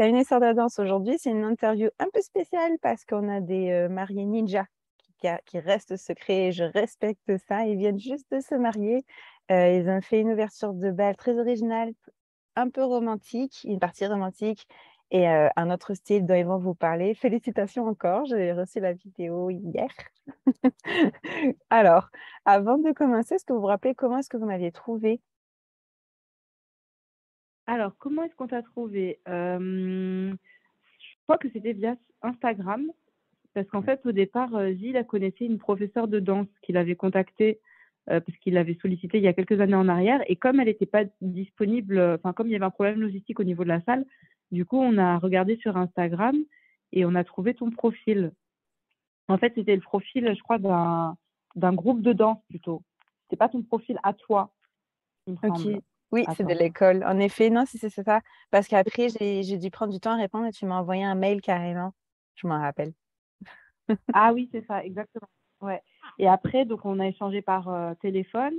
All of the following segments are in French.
T'as une histoire de danse aujourd'hui, c'est une interview un peu spéciale parce qu'on a des mariés ninja qui restent secrets et je respecte ça. Ils viennent juste de se marier. Ils ont fait une ouverture de bal très originale, un peu romantique, une partie romantique et un autre style dont ils vont vous parler. Félicitations encore, j'ai reçu la vidéo hier. Alors, avant de commencer, est-ce que vous vous rappelez comment est-ce que vous m'aviez trouvé? Alors, comment est-ce qu'on t'a trouvé? Je crois que c'était via Instagram, parce qu'en fait, au départ, Gilles a connaissait une professeure de danse qu'il avait contactée, parce qu'il l'avait sollicité il y a quelques années en arrière. Et comme elle n'était pas disponible, enfin, comme il y avait un problème logistique au niveau de la salle, du coup, on a regardé sur Instagram et on a trouvé ton profil. En fait, c'était le profil, je crois, d'un groupe de danse plutôt. C'était pas ton profil à toi, il me Ok, semble. oui, c'est de Attends. l'école. En effet, non, si c'est ça. Parce qu'après, j'ai dû prendre du temps à répondre et tu m'as envoyé un mail carrément. Je m'en rappelle. Ah oui, c'est ça, exactement. Ouais. Et après, donc, on a échangé par téléphone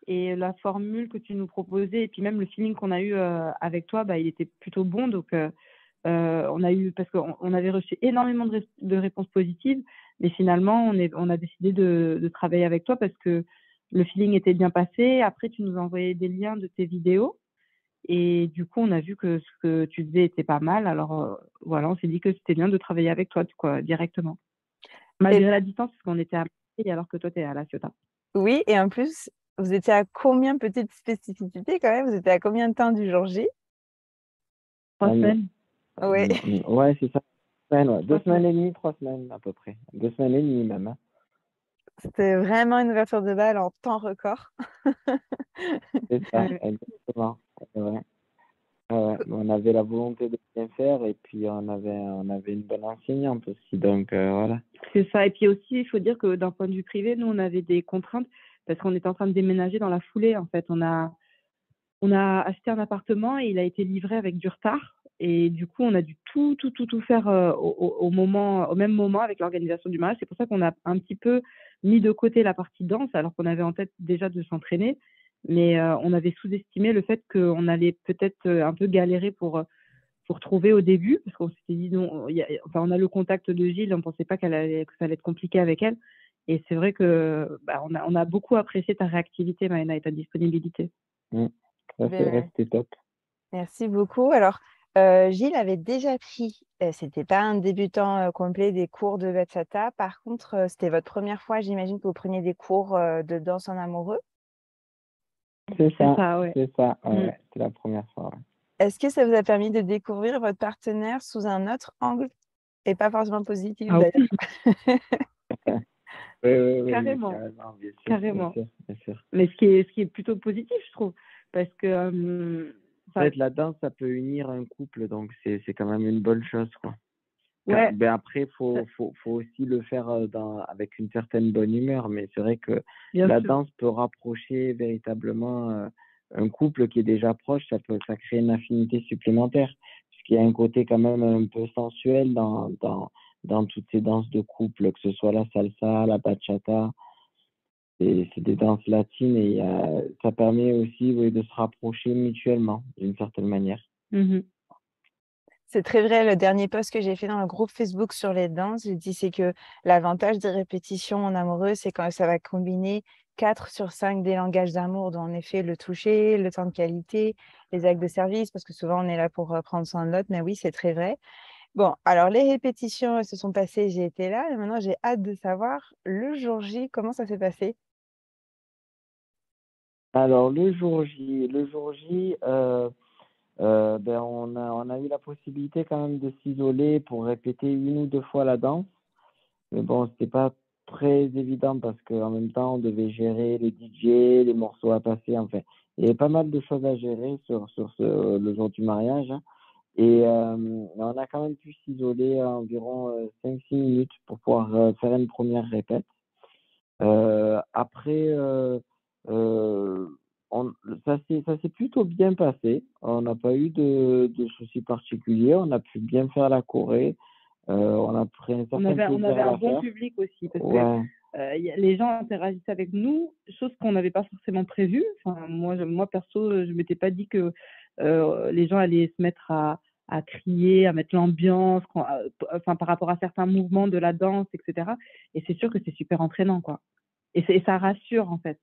et la formule que tu nous proposais et puis même le feeling qu'on a eu avec toi, bah, il était plutôt bon. Donc, on a eu, parce qu'on avait reçu énormément de réponses positives, mais finalement, on a décidé de travailler avec toi parce que le feeling était bien passé. Après, tu nous as envoyé des liens de tes vidéos et du coup, on a vu que ce que tu faisais était pas mal. Alors, voilà, on s'est dit que c'était bien de travailler avec toi, quoi, directement. Et Malgré la distance, parce qu'on était à Marseille alors que toi, tu es à La Ciotat. oui, et en plus, vous étiez à combien, petite spécificité quand même, vous étiez à combien de temps du jour J? 3 semaines. Oui, Ouais, c'est ça. Ouais. 3 semaines. 2 semaines et demie, 3 semaines à peu près. 2 semaines et demie même, hein. c'était vraiment une ouverture de bal en temps record. C'est ça, Ouais. exactement. C'est vrai. Ouais, mais on avait la volonté de bien faire et puis on avait une bonne enseignante aussi. Donc voilà. C'est ça. Et puis aussi, il faut dire que d'un point de vue privé, nous, on avait des contraintes parce qu'on était en train de déménager dans la foulée. En fait, on a acheté un appartement et il a été livré avec du retard. Et du coup, on a dû tout faire au même moment avec l'organisation du mariage. C'est pour ça qu'on a un petit peu mis de côté la partie danse, alors qu'on avait en tête déjà de s'entraîner. Mais on avait sous-estimé le fait qu'on allait peut-être un peu galérer pour trouver au début, parce qu'on s'était dit, non, enfin, on a le contact de Gilles, on ne pensait pas que ça allait être compliqué avec elle. Et c'est vrai que bah, on a beaucoup apprécié ta réactivité, Maëna, et ta disponibilité. Ça, c'est Ben, resté top. merci beaucoup. Alors, Gilles avait déjà pris, c'était pas un débutant complet des cours de bachata. Par contre, c'était votre première fois, j'imagine que vous preniez des cours de danse en amoureux. C'est C'est ça, ça, ouais. c'est ça. Mm. Ouais, c'est la première fois. Ouais. Est-ce que ça vous a permis de découvrir votre partenaire sous un autre angle et pas forcément positif Ah d'ailleurs? oui, Oui, oui, oui, oui, carrément, carrément, bien sûr, bien carrément. sûr, bien sûr. Mais ce qui est plutôt positif, je trouve, parce que En enfin, fait, la danse, ça peut unir un couple, donc c'est quand même une bonne chose, quoi. ouais, Ben après, ça- faut aussi le faire avec une certaine bonne humeur, mais c'est vrai que bien la sûr. danse peut rapprocher véritablement un couple qui est déjà proche, ça crée une affinité supplémentaire, puisqu'il y a un côté quand même un peu sensuel dans toutes ces danses de couple, que ce soit la salsa, la bachata, c'est des danses latines et ça permet aussi, oui, de se rapprocher mutuellement d'une certaine manière. Mhm. C'est très vrai, le dernier post que j'ai fait dans le groupe Facebook sur les danses, j'ai dit c'est que l'avantage des répétitions en amoureux, c'est quand ça va combiner 4 sur 5 des langages d'amour, dont en effet le toucher, le temps de qualité, les actes de service, parce que souvent on est là pour prendre soin de l'autre, mais oui, c'est très vrai. Bon, alors les répétitions elles se sont passées, j'ai été là, et maintenant j'ai hâte de savoir le jour J, comment ça s'est passé? Alors, le jour J, ben, on a eu la possibilité quand même de s'isoler pour répéter une ou deux fois la danse. Mais bon, c'était pas très évident parce qu'en même temps, on devait gérer les DJ, les morceaux à passer. Enfin, il y avait pas mal de choses à gérer sur le jour du mariage, hein. Et on a quand même pu s'isoler à environ 5-6 minutes pour pouvoir faire une première répète. Après, euh, on, ça s'est plutôt bien passé. On n'a pas eu de soucis particuliers. On a pu bien faire la choré. On a pris un On certain avait, on plaisir avait à un la bon faire. public aussi, parce que Ouais, les gens interagissaient avec nous, chose qu'on n'avait pas forcément prévue. Enfin, moi perso, je m'étais pas dit que les gens allaient se mettre à crier, à mettre l'ambiance, enfin, par rapport à certains mouvements de la danse, etc. Et c'est sûr que c'est super entraînant, quoi. Et ça rassure, en fait.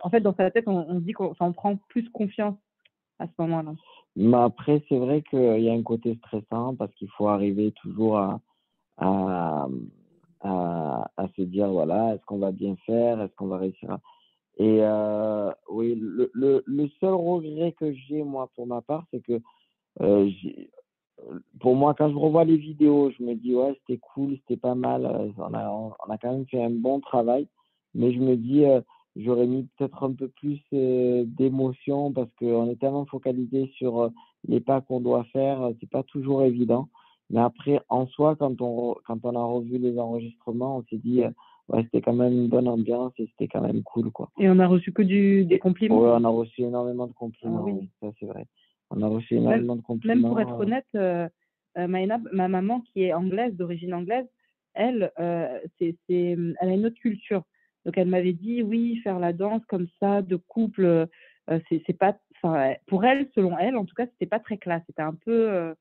En fait, dans sa tête, on se dit on prend plus confiance à ce moment-là. Mais après, c'est vrai qu'il y a un côté stressant parce qu'il faut arriver toujours à, à se dire, voilà, est-ce qu'on va bien faire? Est-ce qu'on va réussir Et oui, le seul regret que j'ai, moi, pour ma part, c'est que pour moi, quand je revois les vidéos, je me dis, ouais, c'était cool, c'était pas mal, on a quand même fait un bon travail, mais je me dis, j'aurais mis peut-être un peu plus d'émotion parce qu'on est tellement focalisé sur les pas qu'on doit faire, c'est pas toujours évident. Mais après, en soi, quand on a revu les enregistrements, on s'est dit, ouais, c'était quand même une bonne ambiance et c'était quand même cool, quoi. Et on a reçu que des compliments. Ouais, on a reçu énormément de Ah compliments, oui. oui, ça c'est vrai. On a reçu énormément de Même pour être compliments. honnête, Maïna, ma maman qui est anglaise, d'origine anglaise, elle, elle a une autre culture. Donc elle m'avait dit, oui, faire la danse comme ça, de couple, c'est pas, enfin, pour elle, selon elle, en tout cas, c'était pas très classe. C'était un peu,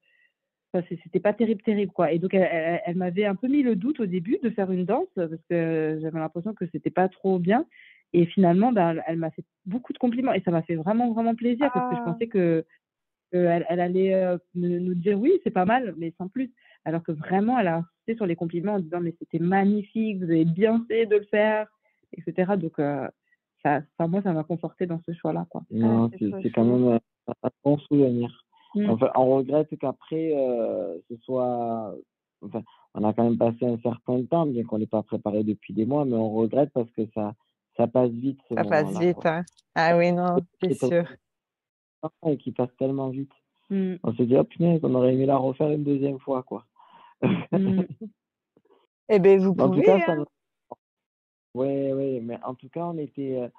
enfin, c'était pas terrible, terrible, quoi. Et donc elle m'avait un peu mis le doute au début de faire une danse parce que j'avais l'impression que c'était pas trop bien. Et finalement, ben, elle m'a fait beaucoup de compliments et ça m'a fait vraiment, vraiment plaisir parce que je Ah, pensais elle allait nous dire oui, c'est pas mal, mais sans plus. Alors que vraiment, elle a insisté sur les compliments en disant mais c'était magnifique, vous avez bien fait de le faire, etc. Donc, moi, ça m'a conforté dans ce choix-là, quoi. Non, c'est trop c'est quand chou. même un bon souvenir. Mm. Enfin, on regrette qu'après, ce soit. Enfin, on a quand même passé un certain temps, bien qu'on n'ait pas préparé depuis des mois, mais on regrette parce que ça passe vite ce Ça passe moment-là, vite, quoi. hein. Ah oui, non, c'est C'est sûr. tellement et qui passe tellement vite. Mm. On se dit, oh punaise, on aurait aimé la refaire une deuxième fois, quoi. Mm. Eh bien, vous Mais en tout pouvez, cas, hein. ouais, ouais, mais en tout cas, on était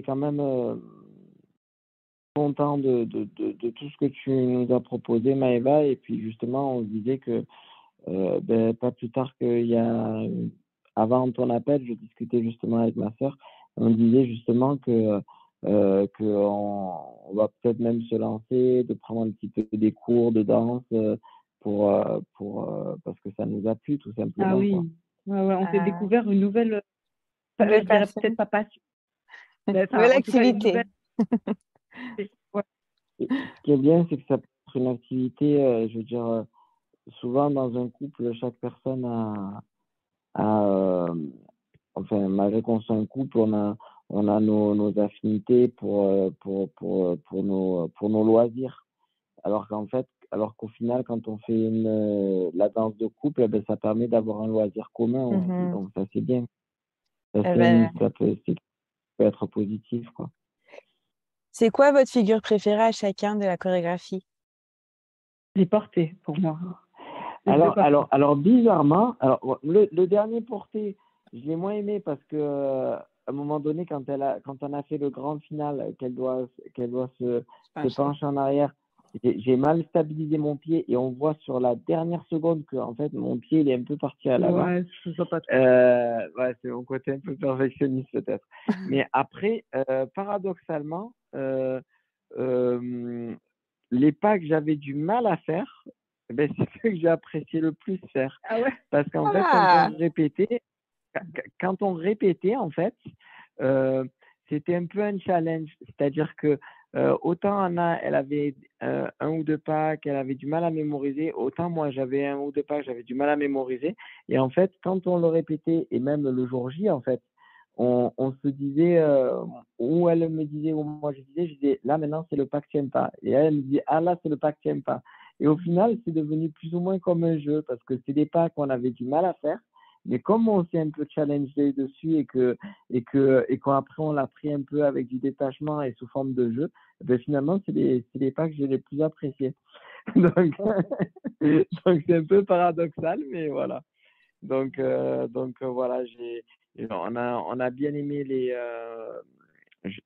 quand même content de tout ce que tu nous as proposé, Maëva. Et puis justement, on se disait que ben, pas plus tard avant ton appel, je discutais justement avec ma sœur. On disait justement que on va peut-être même se lancer, de prendre un petit peu des cours de danse parce que ça nous a plu tout Ah simplement, quoi. oui, ouais, ouais, on s'est Ah, découvert une nouvelle, belle je dirais passion. peut-être pas passion, mais enfin, Nouvelle en tout cas, une activité. nouvelle. Ouais. Et ce qui est bien, c'est que ça peut être une activité, je veux dire, souvent dans un couple, chaque personne a enfin, malgré qu'on soit un couple, on a nos affinités pour nos loisirs. Alors qu'au final, quand on fait la danse de couple, eh ben, ça permet d'avoir un loisir commun aussi. Mhm. Donc, ça, c'est bien. Ça, Eh ben, ça peut être positif, quoi. c'est quoi votre figure préférée à chacun de la chorégraphie? Les portées, pour moi. Les deux portées. Alors bizarrement, le dernier porté, je l'ai moins aimé parce que à un moment donné, quand on a fait le grand final, qu'elle doit se pencher en arrière, j'ai mal stabilisé mon pied et on voit sur la dernière seconde que en fait mon pied il est un peu parti à l'avant. Ouais, je vois pas trop. Ouais, c'est mon côté un peu perfectionniste peut-être. Mais après, paradoxalement, euh, les pas que j'avais du mal à faire, ben, c'est ceux que j'ai apprécié le plus faire. Ah ouais? Parce qu'en fait, Ah, quand on répétait, en fait, euh, c'était un peu un challenge. C'est-à-dire que autant Anna, elle avait un ou deux pas qu'elle avait du mal à mémoriser, autant moi, j'avais un ou deux pas que j'avais du mal à mémoriser. Et en fait, quand on le répétait, et même le jour J, en fait, on se disait, ou elle me disait, ou moi je disais, là maintenant c'est le pas que tu n'aimes pas. Et elle me dit, ah là c'est le pas que tu n'aimes pas. Et au final, c'est devenu plus ou moins comme un jeu, parce que c'est des pas qu'on avait du mal à faire. Mais comme on s'est un peu challengé dessus et qu'après on l'a pris un peu avec du détachement et sous forme de jeu, ben finalement, c'est les pas que j'ai les plus appréciés. Donc, donc c'est un peu paradoxal, mais voilà. Donc voilà, on a bien aimé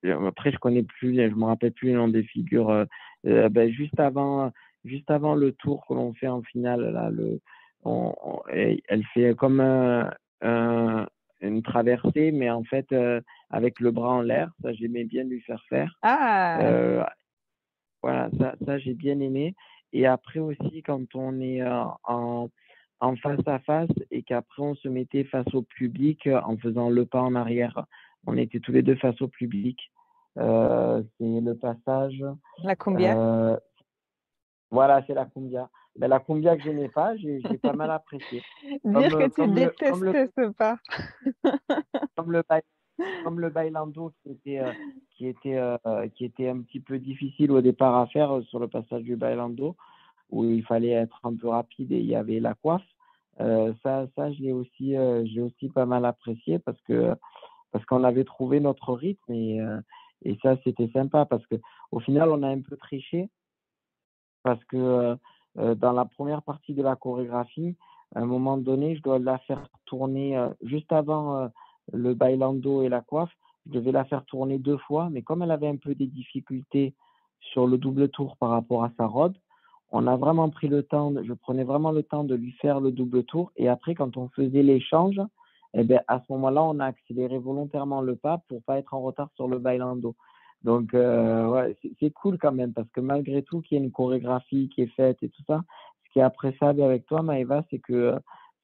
après, je connais plus, je me rappelle plus le nom des figures. Ben, juste avant le tour que l'on fait en finale, là, elle fait comme une traversée, mais en fait, avec le bras en l'air. Ça, j'aimais bien lui faire faire. ah, Voilà, ça j'ai bien aimé. Et après aussi, quand on est en face à face et qu'après on se mettait face au public en faisant le pas en arrière. On était tous les deux face au public. C'est le passage. La cumbia? euh, voilà, c'est la cumbia. Ben, la cumbia que je n'ai pas, j'ai pas mal apprécié. Dire que tu Comme le, détestes ce pas. comme le, comme le bailando qui était un petit peu difficile au départ à faire sur le passage du bailando, où il fallait être un peu rapide et il y avait la coiffe. Ça, je l'ai aussi pas mal apprécié parce qu'on avait trouvé notre rythme et ça, c'était sympa parce que au final, on a un peu triché parce que dans la première partie de la chorégraphie, à un moment donné, je dois la faire tourner juste avant le bailando et la coiffe. Je devais la faire tourner 2 fois, mais comme elle avait un peu des difficultés sur le double tour par rapport à sa robe, on a vraiment pris le temps, je prenais vraiment le temps de lui faire le double tour. Et après, quand on faisait l'échange, eh ben, à ce moment-là, on a accéléré volontairement le pas pour pas être en retard sur le bailando. Donc, ouais, c'est cool quand même parce que malgré tout, qu'il y ait une chorégraphie qui est faite et tout ça, ce qui est appréciable avec toi, Maëva, c'est que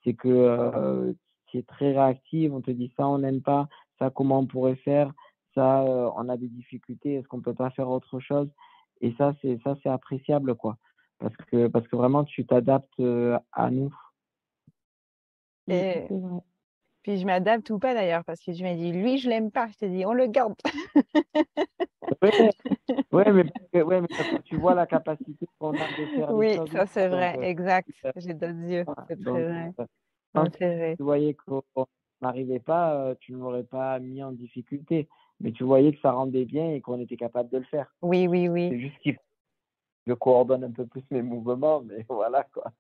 tu es très réactive. On te dit ça, on n'aime pas, ça, comment on pourrait faire, ça, on a des difficultés, est-ce qu'on peut pas faire autre chose? Et ça, c'est appréciable, quoi. Parce que vraiment, tu t'adaptes à nous. Et C'est vrai. puis je m'adapte ou pas d'ailleurs, parce que tu m'as dit, lui, je l'aime pas. Je t'ai dit, on le garde. Ouais, ouais, mais parce que tu vois la capacité qu'on a de faire les Oui, choses ou ça pas. c'est Donc, vrai, exact. euh, J'ai d'autres yeux, voilà. c'est très Donc, vrai. Non, quand c'est vrai. tu voyais qu'on n'arrivait pas, tu ne l'aurais pas mis en difficulté. Mais tu voyais que ça rendait bien et qu'on était capable de le faire. Oui, oui, oui. C'est juste qu'il faut que je coordonne un peu plus mes mouvements, mais voilà quoi.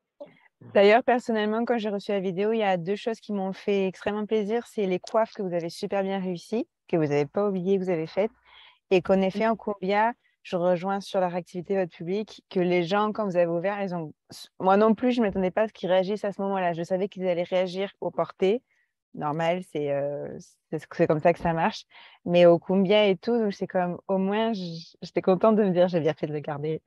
D'ailleurs, personnellement, quand j'ai reçu la vidéo, il y a deux choses qui m'ont fait extrêmement plaisir. C'est les coiffes que vous avez super bien réussies, que vous n'avez pas oublié que vous avez faites. Et qu'en effet, en Cumbia, je rejoins sur la réactivité de votre public, que les gens, quand vous avez ouvert, ils ont... Moi non plus, je ne m'attendais pas à ce qu'ils réagissent à ce moment-là. Je savais qu'ils allaient réagir au porté. Normal, c'est comme ça que ça marche. Mais au Cumbia et tout, donc c'est comme, au moins, j'étais contente de me dire, j'ai bien fait de le garder.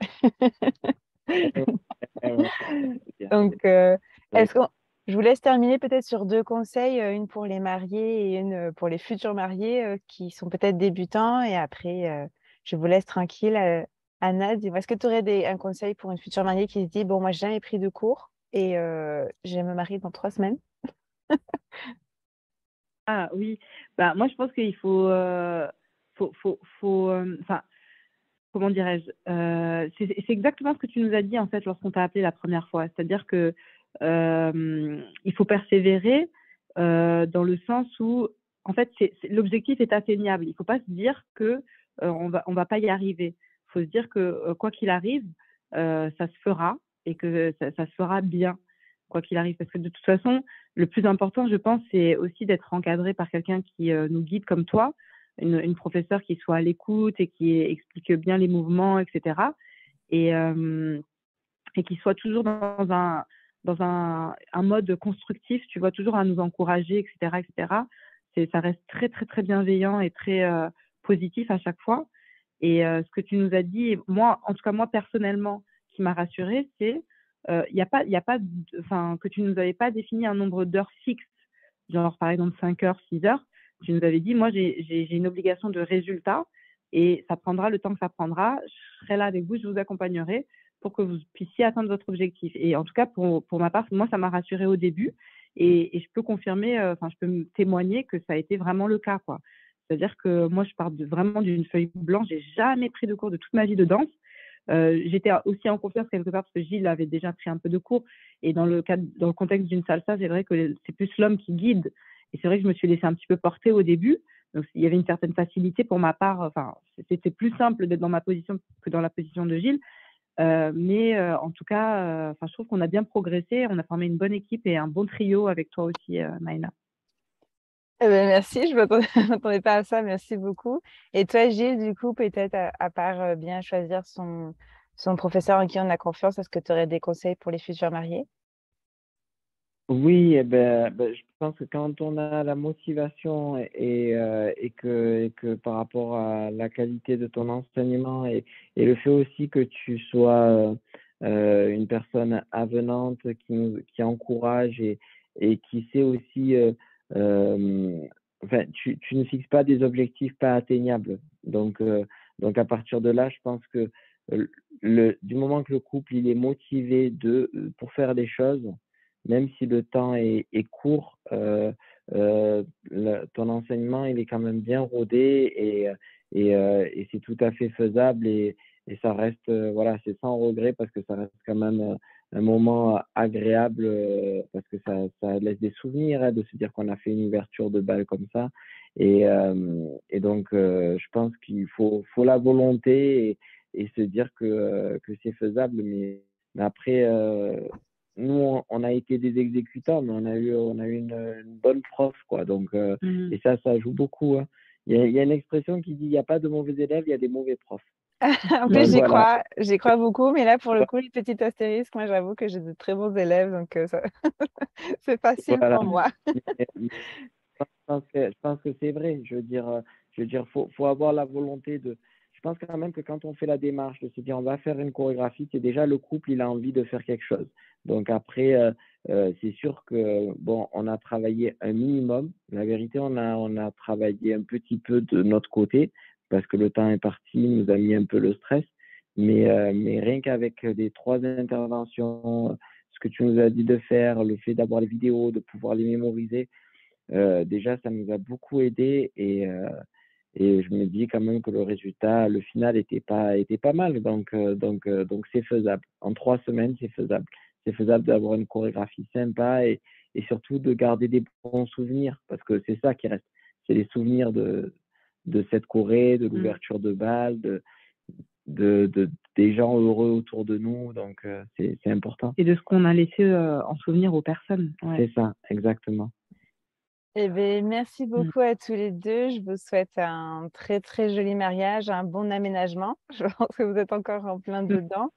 Ouais, ouais, c'est bien. Donc, Ouais. est-ce qu'on... Je vous laisse terminer peut-être sur deux conseils, une pour les mariés et une pour les futurs mariés qui sont peut-être débutants. Et après, je vous laisse tranquille. Anna, dis-moi, est-ce que tu aurais un conseil pour une future mariée qui se dit, bon, moi, j'ai jamais pris de cours et je vais me marier dans 3 semaines? Ah oui, bah, moi je pense qu'il enfin, comment dirais-je, c'est exactement ce que tu nous as dit en fait lorsqu'on t'a appelé la première fois. C'est-à-dire que il faut persévérer dans le sens où en fait l'objectif est atteignable. Il ne faut pas se dire que on va pas y arriver. Il faut se dire que quoi qu'il arrive, ça se fera et que ça se fera bien quoi qu'il arrive. Parce que de toute façon, le plus important, je pense, c'est aussi d'être encadré par quelqu'un qui nous guide comme toi, une professeure qui soit à l'écoute et qui explique bien les mouvements, etc. Et, et qui soit toujours dans un mode constructif, tu vois, toujours à nous encourager, etc. etc. Ça reste très, très, très bienveillant et très positif à chaque fois. Et ce que tu nous as dit, moi, en tout cas, moi, personnellement, qui m'a rassurée, c'est enfin, que tu ne nous avais pas défini un nombre d'heures fixe, genre par exemple 5 heures, 6 heures. Tu nous avais dit, moi, j'ai une obligation de résultat et ça prendra le temps que ça prendra. Je serai là avec vous, je vous accompagnerai pour que vous puissiez atteindre votre objectif. Et en tout cas, pour ma part, moi, ça m'a rassurée au début et je peux confirmer, enfin, je peux me témoigner que ça a été vraiment le cas, quoi. C'est-à-dire que moi, je pars vraiment d'une feuille blanche. J'ai jamais pris de cours de toute ma vie de danse. J'étais aussi en confiance quelque part parce que Gilles avait déjà pris un peu de cours. Et dans le contexte d'une salsa, c'est vrai que c'est plus l'homme qui guide. Et c'est vrai que je me suis laissée un petit peu porter au début. Donc, il y avait une certaine facilité pour ma part. Enfin, c'était plus simple d'être dans ma position que dans la position de Gilles. Mais en tout cas, enfin, je trouve qu'on a bien progressé. On a formé une bonne équipe et un bon trio avec toi aussi, Maïna. Eh ben, merci, je ne m'attendais pas à ça, merci beaucoup. Et toi, Gilles, du coup, peut-être à part bien choisir son professeur en qui on a confiance, est-ce que tu aurais des conseils pour les futurs mariés? Oui, pense que quand on a la motivation et que par rapport à la qualité de ton enseignement et le fait aussi que tu sois une personne avenante qui encourage et qui sait aussi, enfin, tu ne fixes pas des objectifs pas atteignables. Donc à partir de là, je pense que euh, du moment que le couple il est motivé pour faire des choses, même si le temps est court, ton enseignement, il est quand même bien rodé et c'est tout à fait faisable et ça reste, voilà, c'est sans regret parce que ça reste quand même un moment agréable parce que ça laisse des souvenirs hein, de se dire qu'on a fait une ouverture de bal comme ça. Et donc, je pense qu'il faut la volonté et se dire que c'est faisable. Mais après, nous, on a été des exécutants, mais on a eu une bonne prof, quoi. Donc, et ça joue beaucoup. Hein. Il y a une expression qui dit, il n'y a pas de mauvais élèves, il y a des mauvais profs. En Donc, plus, voilà. j'y crois beaucoup, mais là, pour le coup, les petits astérisques, moi, j'avoue que j'ai de très bons élèves, donc c'est facile Voilà. pour moi. Mais je pense que c'est vrai. Je veux dire, faut avoir la volonté de. Je pense quand même que quand on fait la démarche de se dire on va faire une chorégraphie, c'est déjà le couple, il a envie de faire quelque chose. Donc après, c'est sûr que bon, on a travaillé un minimum. La vérité, on a travaillé un petit peu de notre côté parce que le temps est parti, nous a mis un peu le stress. Mais rien qu'avec les 3 interventions, ce que tu nous as dit de faire, le fait d'avoir les vidéos, de pouvoir les mémoriser, déjà, ça nous a beaucoup aidé et je me dis quand même que le résultat, le final était pas mal. Donc c'est faisable. En 3 semaines, c'est faisable. C'est faisable d'avoir une chorégraphie sympa et surtout de garder des bons souvenirs parce que c'est ça qui reste. C'est les souvenirs de cette choré, de l'ouverture de bal, des gens heureux autour de nous. Donc c'est important. Et de ce qu'on a laissé en souvenir aux personnes. Ouais. C'est ça, exactement. Eh bien, merci beaucoup à tous les deux. Je vous souhaite un très, très joli mariage, un bon aménagement. Je pense que vous êtes encore en plein dedans.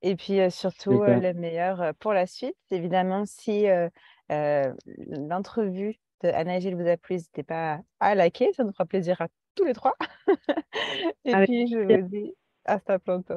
Et puis surtout, Super. le meilleur pour la suite. Évidemment, si l'entrevue de Anna et Gilles vous a plu, n'hésitez pas à liker. Ça nous fera plaisir à tous les trois. Et Avec puis, je vous dis hasta pronto.